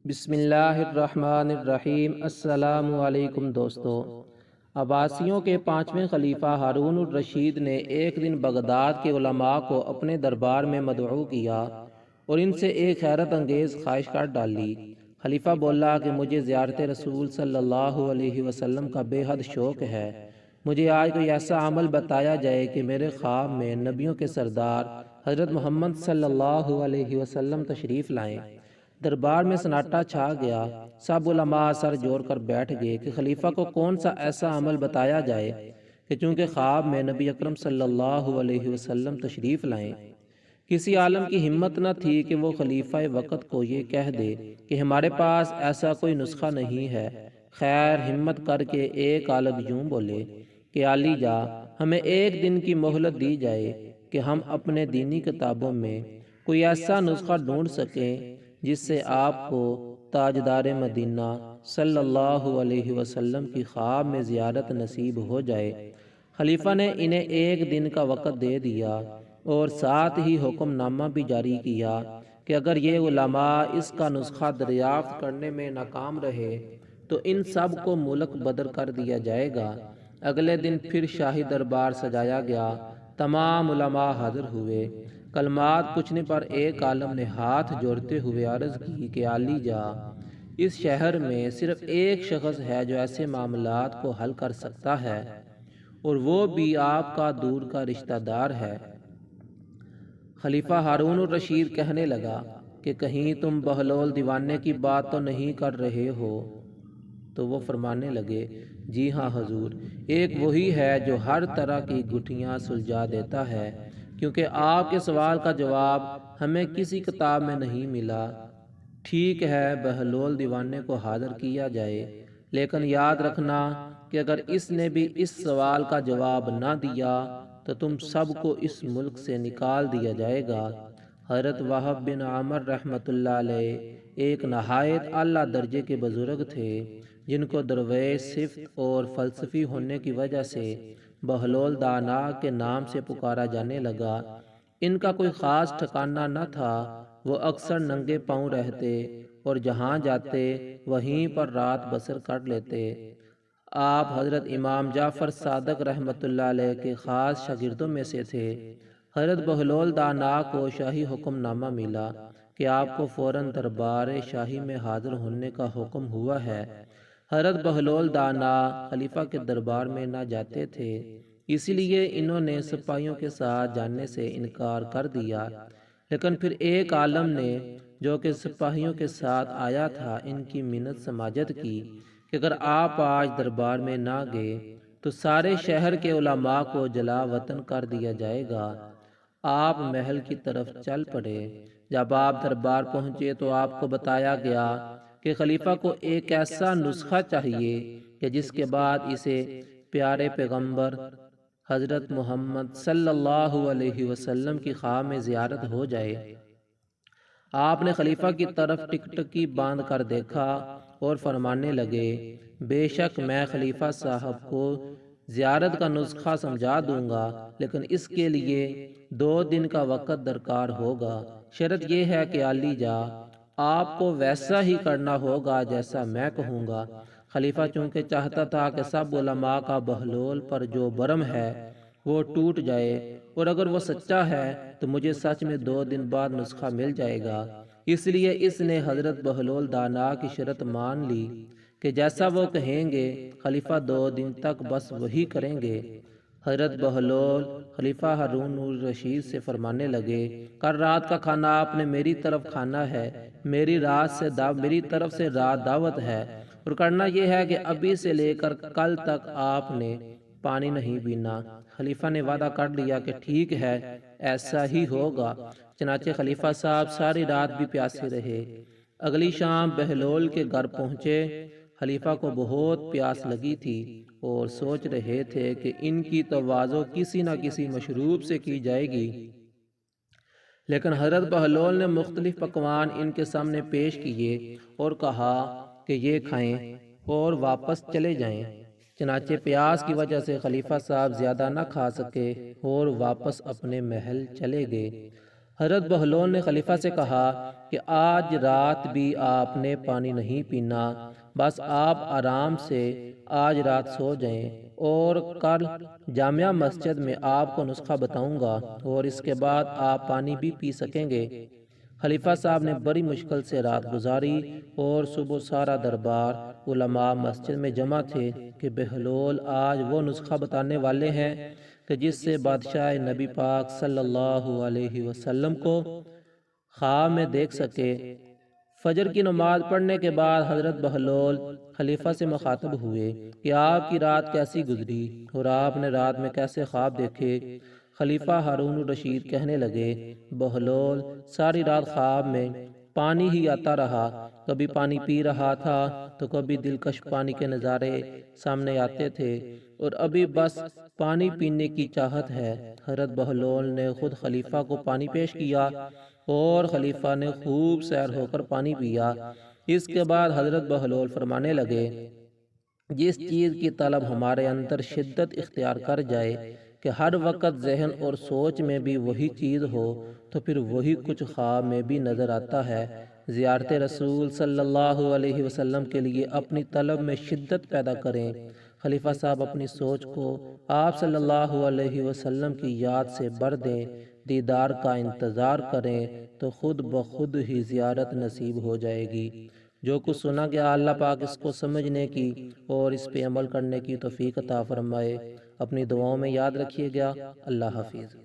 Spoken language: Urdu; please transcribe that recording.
بسم اللہ الرحمن الرحیم۔ السلام علیکم دوستو۔ عباسیوں کے پانچویں خلیفہ ہارون الرشید نے ایک دن بغداد کے علماء کو اپنے دربار میں مدعو کیا اور ان سے ایک حیرت انگیز خواہش کر ڈالی۔ خلیفہ بولا کہ مجھے زیارت رسول صلی اللہ علیہ وسلم کا بے حد شوق ہے۔ مجھے آج کوئی ایسا عمل بتایا جائے کہ میرے خواب میں نبیوں کے سردار حضرت محمد صلی اللہ علیہ وسلم تشریف لائیں۔ دربار میں سناٹا چھا گیا۔ سب علماء سر جوڑ کر بیٹھ گئے کہ خلیفہ کو کون سا ایسا عمل بتایا جائے کہ چونکہ خواب میں نبی اکرم صلی اللہ علیہ وسلم تشریف لائیں۔ کسی عالم کی ہمت نہ تھی کہ وہ خلیفہ وقت کو یہ کہہ دے کہ ہمارے پاس ایسا کوئی نسخہ نہیں ہے۔ خیر ہمت کر کے ایک عالم یوں بولے کہ عالی جا، ہمیں ایک دن کی مہلت دی جائے کہ ہم اپنے دینی کتابوں میں کوئی ایسا نسخہ ڈھونڈ سکیں جس سے آپ کو تاجدار مدینہ صلی اللہ علیہ وسلم کی خواب میں زیارت نصیب ہو جائے۔ خلیفہ نے انہیں ایک دن کا وقت دے دیا اور ساتھ ہی حکم نامہ بھی جاری کیا کہ اگر یہ علماء اس کا نسخہ دریافت کرنے میں ناکام رہے تو ان سب کو ملک بدر کر دیا جائے گا۔ اگلے دن پھر شاہی دربار سجایا گیا۔ تمام علماء حاضر ہوئے۔ کلمات پوچھنے پر ایک عالم نے ہاتھ جوڑتے ہوئے عرض کی کہ عالی جا، اس شہر میں صرف ایک شخص ہے جو ایسے معاملات کو حل کر سکتا ہے اور وہ بھی آپ کا دور کا رشتہ دار ہے۔ خلیفہ ہارون الرشید کہنے لگا کہ کہیں تم بہلول دیوانے کی بات تو نہیں کر رہے ہو؟ تو وہ فرمانے لگے، جی ہاں حضور، ایک وہی ہے جو ہر طرح کی گٹھیاں سلجھا دیتا ہے، کیونکہ آپ کے سوال کا جواب ہمیں کسی کتاب میں نہیں ملا۔ ٹھیک ہے، بہلول دیوانے کو حاضر کیا جائے، لیکن یاد رکھنا کہ اگر اس نے بھی اس سوال کا جواب نہ دیا تو تم سب کو اس ملک سے نکال دیا جائے گا۔ حضرت وہب بن عامر رحمۃ اللہ علیہ ایک نہایت اعلیٰ درجے کے بزرگ تھے، جن کو درویش صفت اور فلسفی ہونے کی وجہ سے بہلول دانا کے نام سے پکارا جانے لگا۔ ان کا کوئی خاص ٹھکانہ نہ تھا، وہ اکثر ننگے پاؤں رہتے اور جہاں جاتے وہیں پر رات بسر کر لیتے۔ آپ حضرت امام جعفر صادق رحمۃ اللہ علیہ کے خاص شاگردوں میں سے تھے۔ حضرت بہلول دانا کو شاہی حکم نامہ ملا کہ آپ کو فوراً دربار شاہی میں حاضر ہونے کا حکم ہوا ہے۔ حضرت بہلول دانا خلیفہ کے دربار میں نہ جاتے تھے، اسی لیے انہوں نے سپاہیوں کے ساتھ جانے سے انکار کر دیا، لیکن پھر ایک عالم نے جو کہ سپاہیوں کے ساتھ آیا تھا ان کی منت سماجت کی کہ اگر آپ آج دربار میں نہ گئے تو سارے شہر کے علماء کو جلا وطن کر دیا جائے گا۔ آپ محل کی طرف چل پڑے۔ جب آپ دربار پہنچے تو آپ کو بتایا گیا کہ خلیفہ کو ایک ایسا نسخہ چاہیے کہ جس کے بعد اسے پیارے پیغمبر حضرت محمد صلی اللہ علیہ وسلم کی خواب میں زیارت ہو جائے۔ آپ نے خلیفہ کی طرف ٹکٹکی باندھ کر دیکھا اور فرمانے لگے، بے شک میں خلیفہ صاحب کو زیارت کا نسخہ سمجھا دوں گا، لیکن اس کے لیے 2 دن کا وقت درکار ہوگا۔ شرط یہ ہے کہ عالی جا، آپ کو ویسا ہی کرنا ہوگا جیسا میں کہوں گا۔ خلیفہ چونکہ چاہتا تھا کہ سب علماء کا بہلول پر جو برم ہے وہ ٹوٹ جائے، اور اگر وہ سچا ہے تو مجھے سچ میں 2 دن بعد نسخہ مل جائے گا، اس لیے اس نے حضرت بہلول دانا کی شرط مان لی کہ جیسا وہ کہیں گے خلیفہ 2 دن تک بس وہی کریں گے۔ حضرت بہلول خلیفہ ہارون الرشید سے فرمانے لگے، کل رات کا کھانا آپ نے میری طرف کھانا ہے، میری طرف سے رات دعوت ہے، اور کرنا یہ ہے کہ ابھی سے لے کر کل تک آپ نے پانی نہیں پینا۔ خلیفہ نے وعدہ کر لیا کہ ٹھیک ہے، ایسا ہی ہوگا۔ چنانچہ خلیفہ صاحب ساری رات بھی پیاسے رہے۔ اگلی شام بہلول کے گھر پہنچے۔ خلیفہ کو بہت پیاس لگی تھی اور سوچ رہے تھے کہ ان کی تواضع کسی نہ کسی مشروب سے کی جائے گی، لیکن حضرت بہلول نے مختلف پکوان ان کے سامنے پیش کیے اور کہا کہ یہ کھائیں اور واپس چلے جائیں۔ چنانچہ پیاس کی وجہ سے خلیفہ صاحب زیادہ نہ کھا سکے اور واپس اپنے محل چلے گئے۔ حضرت بہلول نے خلیفہ سے کہا کہ آج رات بھی آپ نے پانی نہیں پینا، بس آپ آرام سے آج رات سو جائیں، اور کل جامعہ مسجد میں آپ کو نسخہ بتاؤں گا اور اس کے بعد آپ پانی بھی پی سکیں گے۔ خلیفہ صاحب نے بڑی مشکل سے رات گزاری اور صبح سارا دربار علماء مسجد میں جمع تھے کہ بہلول آج وہ نسخہ بتانے والے ہیں کہ جس سے بادشاہ نبی پاک صلی اللہ علیہ وسلم کو خواب میں دیکھ سکے۔ فجر کی نماز پڑھنے کے بعد حضرت بہلول خلیفہ سے مخاطب ہوئے کہ آپ کی رات کیسی گزری اور آپ نے رات میں کیسے خواب دیکھے۔ خلیفہ ہارون الرشید کہنے لگے، بہلول ساری رات خواب میں پانی ہی آتا رہا، کبھی پانی پی رہا تھا تو کبھی دلکش پانی کے نظارے سامنے آتے تھے، اور ابھی بس پانی پینے کی چاہت ہے۔ حضرت بہلول نے خود خلیفہ کو پانی پیش کیا اور خلیفہ نے خوب سیر ہو کر پانی پیا۔ اس کے بعد حضرت بہلول فرمانے لگے، جس چیز کی طلب ہمارے اندر شدت اختیار کر جائے کہ ہر وقت ذہن اور سوچ میں بھی وہی چیز ہو، تو پھر وہی کچھ خواب میں بھی نظر آتا ہے۔ زیارت رسول صلی اللہ علیہ وسلم کے لیے اپنی طلب میں شدت پیدا کریں۔ خلیفہ صاحب اپنی سوچ کو آپ صلی اللہ علیہ وسلم کی یاد سے بھر دیں، دیدار کا انتظار کریں تو خود بخود ہی زیارت نصیب ہو جائے گی۔ جو کچھ سنا گیا اللہ پاک اس کو سمجھنے کی اور اس پہ عمل کرنے کی توفیق عطا فرمائے۔ اپنی دعاؤں میں یاد رکھیے گا۔ اللہ حافظ۔